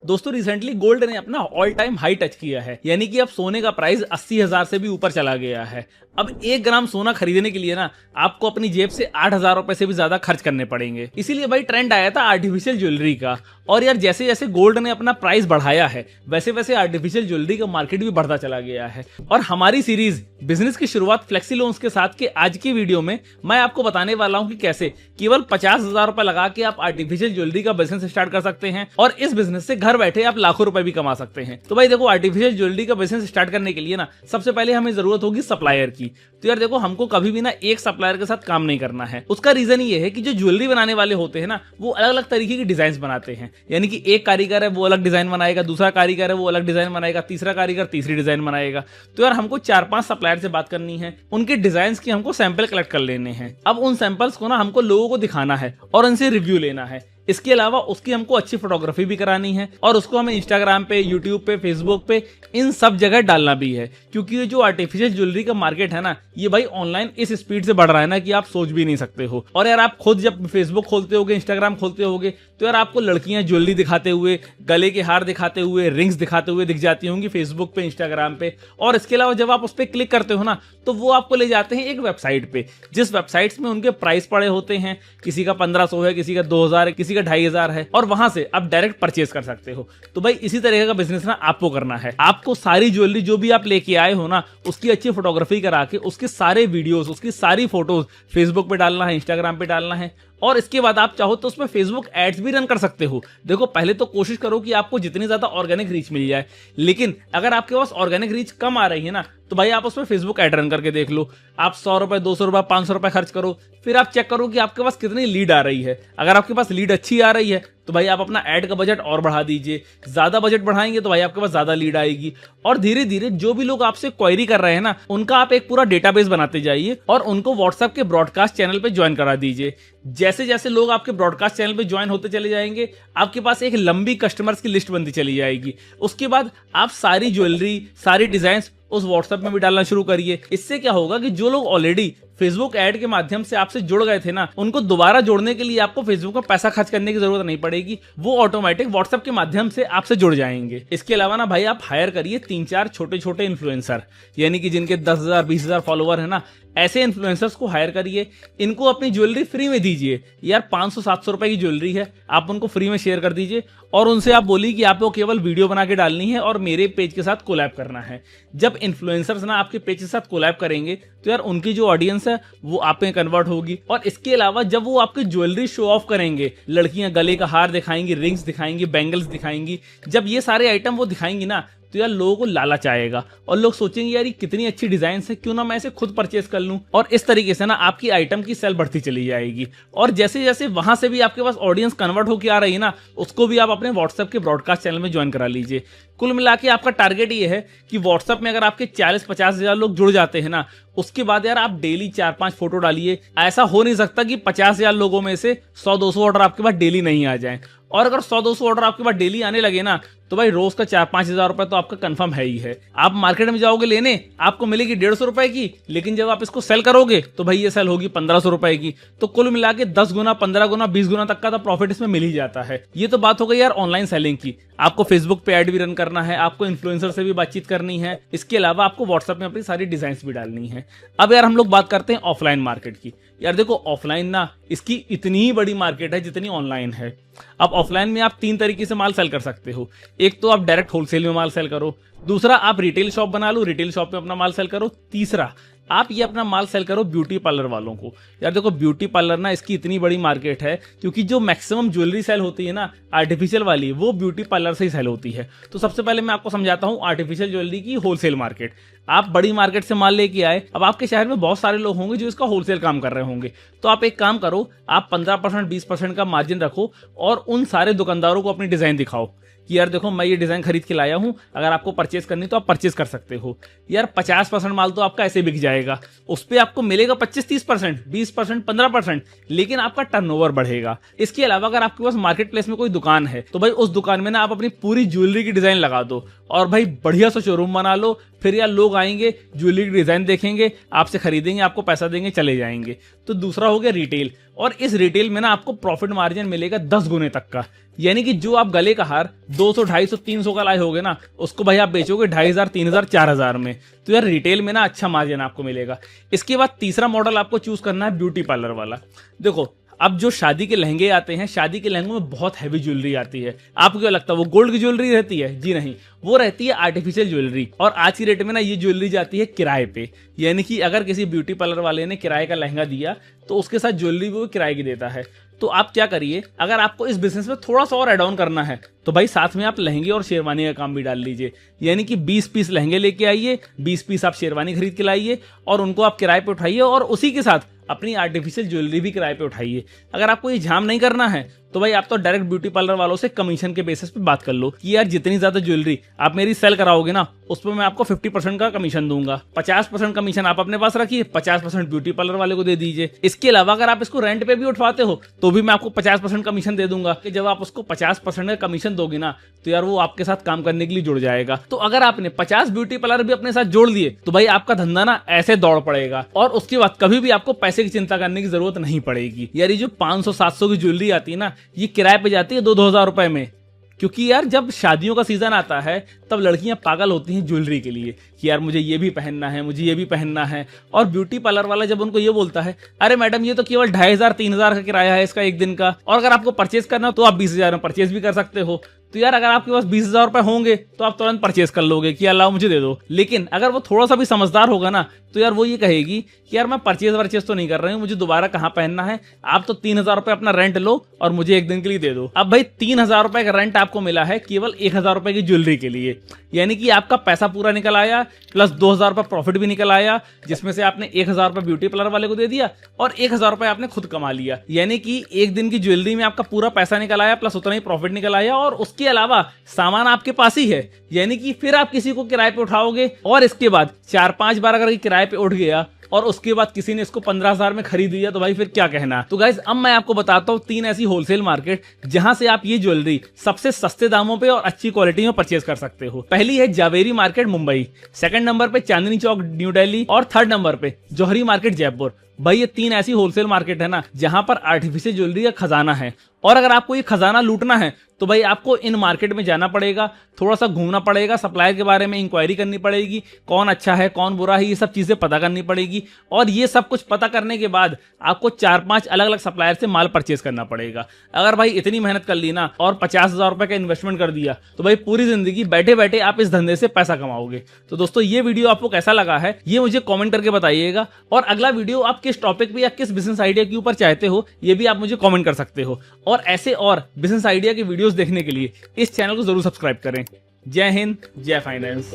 दोस्तों recently gold ने अपना ऑल टाइम हाई टच किया है, यानी कि अब सोने का प्राइस 80,000 से भी ऊपर चला गया है। अब 1 ग्राम सोना खरीदने के लिए ना आपको अपनी जेब से 8,000 रुपए से भी ज्यादा खर्च करने पड़ेंगे। इसीलिए भाई ट्रेंड आया था आर्टिफिशियल ज्वेलरी का। और यार जैसे जैसे गोल्ड ने अपना प्राइस बढ़ाया है वैसे वैसे आर्टिफिशियल ज्वेलरी का मार्केट भी बढ़ता चला गया है। और हमारी सीरीज बिजनेस की शुरुआत फ्लेक्सी लोन्स के साथ के आज की वीडियो में मैं आपको बताने वाला हूं कि कैसे केवल 50,000 रुपए लगा के आप आर्टिफिशियल ज्वेलरी का बिजनेस स्टार्ट कर सकते हैं और इस बिजनेस से घर बैठे आप लाखों रुपए भी कमा सकते हैं। तो भाई देखो, आर्टिफिशियल ज्वेलरी का बिजनेस स्टार्ट करने के लिए ना सबसे पहले हमें जरूरत होगी सप्लायर की। तो यार देखो, हमको कभी भी ना एक सप्लायर के साथ काम नहीं करना है। उसका रीजन ये है कि जो ज्वेलरी बनाने वाले होते हैं ना वो अलग अलग तरीके की डिजाइन बनाते हैं। यानी कि एक कारीगर है वो अलग डिजाइन बनाएगा, दूसरा कारीगर है वो अलग डिजाइन बनाएगा, तीसरा कारीगर तीसरी डिजाइन बनाएगा। तो यार हमको 4-5 सप्लायर से बात करनी है, उनके डिजाइन की हमको सैंपल कलेक्ट कर लेने हैं। अब उन सैंपल्स को ना हमको लोगों को दिखाना है और उनसे रिव्यू लेना है। इसके अलावा उसकी हमको अच्छी फोटोग्राफी भी करानी है और उसको हमें इंस्टाग्राम पे, यूट्यूब पे, फेसबुक पे, इन सब जगह डालना भी है। क्योंकि ये जो आर्टिफिशियल ज्वेलरी का मार्केट है ना, ये भाई ऑनलाइन इस स्पीड से बढ़ रहा है ना कि आप सोच भी नहीं सकते हो। और यार आप खुद जब फेसबुक खोलते होगे, इंस्टाग्राम खोलते होगे, तो यार आपको लड़कियां ज्वेलरी दिखाते हुए, गले के हार दिखाते हुए, रिंग्स दिखाते हुए दिख जाती होंगी फेसबुक पे, इंस्टाग्राम पे। और इसके अलावा जब आप उस पर क्लिक करते हो ना तो वो आपको ले जाते हैं एक वेबसाइट पे, जिस वेबसाइट्स में उनके प्राइस पड़े होते हैं। किसी का 1500 है, किसी का 2000 है, किसी का 2500 है, और वहां से आप डायरेक्ट परचेज कर सकते हो। तो भाई इसी तरह का बिजनेस ना आपको करना है। आपको सारी ज्वेलरी जो भी आप लेके आए हो ना उसकी अच्छी फोटोग्राफी करा के उसके सारे वीडियोस, उसकी सारी फोटोज फेसबुक पे डालना है, इंस्टाग्राम पे डालना है। और इसके बाद आप चाहो तो उसमें फेसबुक एड्स भी रन कर सकते हो। देखो, पहले तो कोशिश करो कि आपको जितनी ज्यादा ऑर्गेनिक रीच मिल जाए, लेकिन अगर आपके पास ऑर्गेनिक रीच कम आ रही है ना तो भाई आप उसमें फेसबुक एड रन करके देख लो। आप 100 रुपए, 200 रुपए, 500 रुपए खर्च करो, फिर आप चेक करो कि आपके पास कितनी लीड आ रही है। अगर आपके पास लीड अच्छी आ रही है तो भाई आप अपना ऐड का बजट और बढ़ा दीजिए। ज्यादा बजट बढ़ाएंगे तो भाई आपके पास ज्यादा लीड आएगी। और धीरे धीरे जो भी लोग आपसे क्वेरी कर रहे हैं ना उनका आप एक पूरा डेटाबेस बनाते जाइए और उनको व्हाट्सएप के ब्रॉडकास्ट चैनल पे ज्वाइन करा दीजिए। जैसे जैसे लोग आपके ब्रॉडकास्ट चैनल पे ज्वाइन होते चले जाएंगे आपके पास एक लंबी कस्टमर्स की लिस्ट बनती चली जाएगी। उसके बाद आप सारी ज्वेलरी, सारी डिजाइन उस व्हाट्सएप में भी डालना शुरू करिए। इससे क्या होगा कि जो लोग ऑलरेडी फेसबुक ऐड के माध्यम से आपसे जुड़ गए थे ना उनको दोबारा जोड़ने के लिए आपको फेसबुक में पैसा खर्च करने की जरूरत नहीं पड़ेगी। वो ऑटोमेटिक व्हाट्सएप के माध्यम से आपसे जुड़ जाएंगे। इसके अलावा ना भाई आप हायर करिए 3-4 छोटे छोटे इन्फ्लुएंसर, यानी कि जिनके 10,000 20,000 फॉलोवर है ना, ऐसे इन्फ्लुएंसर्स को हायर करिए। इनको अपनी ज्वेलरी फ्री में दीजिए। यार 500-700 रुपए की ज्वेलरी है, आप उनको फ्री में शेयर कर दीजिए और उनसे आप बोलिए कि आपको केवल वीडियो बना के डालनी है और मेरे पेज के साथ कोलैब करना है। जब इन्फ्लुएंसर्स ना आपके पेज के साथ कोलैब करेंगे तो यार उनकी जो ऑडियंस है वो आप में कन्वर्ट होगी। और इसके अलावा जब वो आपकी ज्वेलरी शो ऑफ करेंगे, लड़कियां गले का हार दिखाएंगी, रिंग्स दिखाएंगी, बैंगल्स दिखाएंगी, जब ये सारे आइटम वो दिखाएंगी ना तो यार लोगों को लालच आएगा और लोग सोचेंगे यार ये कितनी अच्छी डिजाइन है, क्यों ना मैं इसे खुद परचेज कर लूं। और इस तरीके से ना आपकी आइटम की सेल बढ़ती चली जाएगी। और जैसे जैसे वहां से भी आपके पास ऑडियंस कन्वर्ट होकर आ रही है ना उसको भी आप अपने व्हाट्सएप के ब्रॉडकास्ट चैनल में ज्वाइन करा लीजिए। कुल मिला के आपका टारगेट ये है कि व्हाट्सएप में अगर आपके 40-50 हजार लोग जुड़ जाते हैं ना उसके बाद यार आप डेली 4-5 फोटो डालिए। ऐसा हो नहीं सकता कि 50,000 लोगों में से 100-200 ऑर्डर आपके पास डेली नहीं आ जाए। और अगर 100-200 ऑर्डर आपके पास डेली आने लगे ना तो भाई रोज का 4-5 हजार रुपए तो आपका कंफर्म है ही है। आप मार्केट में जाओगे लेने, आपको मिलेगी 150 रुपए की, लेकिन जब आप इसको सेल करोगे तो भाई ये सेल होगी 1500 रुपए की। तो कुल मिला के 10 गुना, 15 गुना, 20 गुना तक का तो प्रॉफिट इसमें मिल ही जाता है। ये तो बात हो गई यार ऑनलाइन सेलिंग की। आपको फेसबुक पे ऐड भी रन करना है, आपको इन्फ्लुएंसर से भी बातचीत करनी है, इसके अलावा आपको व्हाट्सएप में अपनी सारी डिजाइन भी डालनी है। अब यार हम लोग बात करते हैं ऑफलाइन मार्केट की। यार देखो, ऑफलाइन ना इसकी इतनी ही बड़ी मार्केट है जितनी ऑनलाइन है। अब ऑफलाइन में आप 3 तरीके से माल सेल कर सकते हो। एक तो आप डायरेक्ट होलसेल में माल सेल करो, दूसरा आप रिटेल शॉप बना लो, रिटेल शॉप में अपना माल सेल करो, तीसरा आप ये अपना माल सेल करो ब्यूटी पार्लर वालों को। यार देखो, ब्यूटी पार्लर ना इसकी इतनी बड़ी मार्केट है क्योंकि जो मैक्सिमम ज्वेलरी सेल होती है ना आर्टिफिशियल वाली, वो ब्यूटी पार्लर से ही सेल होती है। तो सबसे पहले मैं आपको समझाता हूँ आर्टिफिशियल ज्वेलरी की होलसेल मार्केट। आप बड़ी मार्केट से माल लेके आए, अब आपके शहर में बहुत सारे लोग होंगे जो इसका होलसेल काम कर रहे होंगे। तो आप एक काम करो, आप 15%, 20% का मार्जिन रखो और उन सारे दुकानदारों को अपनी डिजाइन दिखाओ कि यार देखो मैं ये डिजाइन खरीद के लाया हूं, अगर आपको परचेज करनी तो आप परचेज कर सकते हो। यार 50% माल तो आपका ऐसे बिक जाएगा, उस पर आपको मिलेगा 25-30%, 20%, 15%, लेकिन आपका टर्नओवर बढ़ेगा। इसके अलावा अगर आपके पास मार्केट प्लेस में कोई दुकान है तो भाई उस दुकान में ना आप अपनी पूरी ज्वेलरी की डिजाइन लगा दो और भाई बढ़िया सा शोरूम बना लो। फिर यार लोग आएंगे, ज्वेलरी की डिजाइन देखेंगे, आपसे खरीदेंगे, आपको पैसा देंगे, चले जाएंगे। तो दूसरा हो गया रिटेल, और इस रिटेल में ना आपको प्रॉफिट मार्जिन मिलेगा 10 गुने तक का। यानी कि जो आप गले का हार 200, 250, 300 का लाए होगे ना, उसको भाई आप बेचोगे 2500, 3000, 4000 में। तो यार रिटेल में ना अच्छा मार्जिन आपको मिलेगा। इसके बाद तीसरा मॉडल आपको चूज करना है ब्यूटी पार्लर वाला। देखो अब जो शादी के लहंगे आते हैं, शादी के लहंगों में बहुत हैवी ज्वेलरी आती है। आपको क्या लगता है वो गोल्ड की ज्वेलरी रहती है? जी नहीं, वो रहती है आर्टिफिशियल ज्वेलरी। और आज की डेट में ना ये ज्वेलरी जाती है किराए पे। यानी कि अगर किसी ब्यूटी पार्लर वाले ने किराए का लहंगा दिया तो उसके साथ ज्वेलरी वो किराए की देता है। तो आप क्या करिए, अगर आपको इस बिजनेस में थोड़ा सा और ऐड ऑन करना है तो भाई साथ में आप लहंगे और शेरवानी का काम भी डाल लीजिए। यानी कि 20 पीस लहंगे लेके आइए, 20 पीस आप शेरवानी खरीद के लाइए और उनको आप किराए पे उठाइए और उसी के साथ अपनी आर्टिफिशियल ज्वेलरी भी किराए पे उठाइए। अगर आपको ये झाम नहीं करना है तो भाई आप तो डायरेक्ट ब्यूटी पार्लर वालों से कमीशन के बेसिस पे बात कर लो कि यार जितनी ज्यादा ज्वेलरी आप मेरी सेल कराओगे ना उस पर मैं आपको 50% का कमीशन दूंगा। 50% कमीशन आप अपने पास रखिए, 50% ब्यूटी पार्लर वाले को दे दीजिए। इसके अलावा अगर आप इसको रेंट पे भी उठवाते हो तो भी मैं आपको 50% कमीशन दे दूंगा। कि जब आप उसको 50% का कमीशन दोगे ना तो यार वो आपके साथ काम करने के लिए जुड़ जाएगा। तो अगर आपने 50 ब्यूटी पार्लर भी अपने साथ जोड़ दिए तो भाई आपका धंधा ना ऐसे दौड़ पड़ेगा और उसके बाद कभी भी आपको पैसे की चिंता करने की जरूरत नहीं पड़ेगी। यार ये जो 500-700 की ज्वेलरी आती है ना, ये किराए पे जाती है 2-2 हजार रुपए में। क्योंकि यार जब शादियों का सीजन आता है तब लड़कियां पागल होती हैं ज्वेलरी के लिए कि यार मुझे ये भी पहनना है, मुझे ये भी पहनना है। और ब्यूटी पार्लर वाला जब उनको ये बोलता है अरे मैडम ये तो केवल 2500-3000 का किराया है इसका एक दिन का, और अगर आपको परचेज करना हो तो आप 20,000 में परचेज भी कर सकते हो। तो यार अगर आपके पास 20,000 रुपए होंगे तो आप तुरंत परचेज कर लोगे कि अल्लाह मुझे दे दो। लेकिन अगर वो थोड़ा सा भी समझदार होगा ना तो यार वो ये कहेगी कि यार मैं परचेज तो नहीं कर रही हूँ, मुझे दोबारा कहाँ पहनना है, आप तो 3,000 रुपए अपना रेंट लो और मुझे एक दिन के लिए दे दो। अब भाई 3,000 रुपए का रेंट आपको मिला है केवल 1,000 रुपए की ज्वेलरी के लिए। यानी कि आपका पैसा पूरा निकल आया प्लस 2,000 रुपए प्रॉफिट भी निकल आया, जिसमें से आपने 1,000 रुपए ब्यूटी पार्लर वाले को दे दिया और 1,000 रुपए आपने खुद कमा लिया। यानी कि एक दिन की ज्वेलरी में आपका पूरा पैसा निकल आया प्लस उतना ही प्रॉफिट निकल आया और उसके अलावा सामान आपके पास ही है। यानी कि फिर आप किसी को किराए पे उठाओगे और इसके बाद 4-5 बार अगर किराए पे उठ गया और उसके बाद किसी ने इसको 15,000 में खरीद लिया तो भाई फिर क्या कहना। तो गाइस अब मैं आपको बताता हूँ 3 ऐसी होलसेल मार्केट जहां से आप ये ज्वेलरी सबसे सस्ते दामों पे और अच्छी क्वालिटी में परचेज कर सकते हो। पहली है Zaveri market Mumbai, second number पे चांदनी चौक न्यू दिल्ली और थर्ड नंबर पे जौहरी मार्केट जयपुर। भाई ये 3 ऐसी होलसेल मार्केट है ना जहां पर आर्टिफिशियल ज्वेलरी का खजाना है। और अगर आपको ये खजाना लूटना है तो भाई आपको इन मार्केट में जाना पड़ेगा, थोड़ा सा घूमना पड़ेगा, सप्लायर के बारे में इंक्वायरी करनी पड़ेगी, कौन अच्छा है कौन बुरा है ये सब चीजें पता करनी पड़ेगी। और ये सब कुछ पता करने के बाद आपको 4-5 अलग अलग सप्लायर से माल परचेज करना पड़ेगा। अगर भाई इतनी मेहनत कर ली ना और 50,000 रुपए का इन्वेस्टमेंट कर दिया तो भाई पूरी जिंदगी बैठे बैठे आप इस धंधे से पैसा कमाओगे। तो दोस्तों ये वीडियो आपको कैसा लगा है ये मुझे कॉमेंट करके बताइएगा, और अगला वीडियो आप किस टॉपिक पे या किस बिजनेस आइडिया के ऊपर चाहते हो ये भी आप मुझे कॉमेंट कर सकते हो। और ऐसे और बिजनेस आइडिया के वीडियोस देखने के लिए इस चैनल को जरूर सब्सक्राइब करें। जय हिंद, जय फाइनेंस।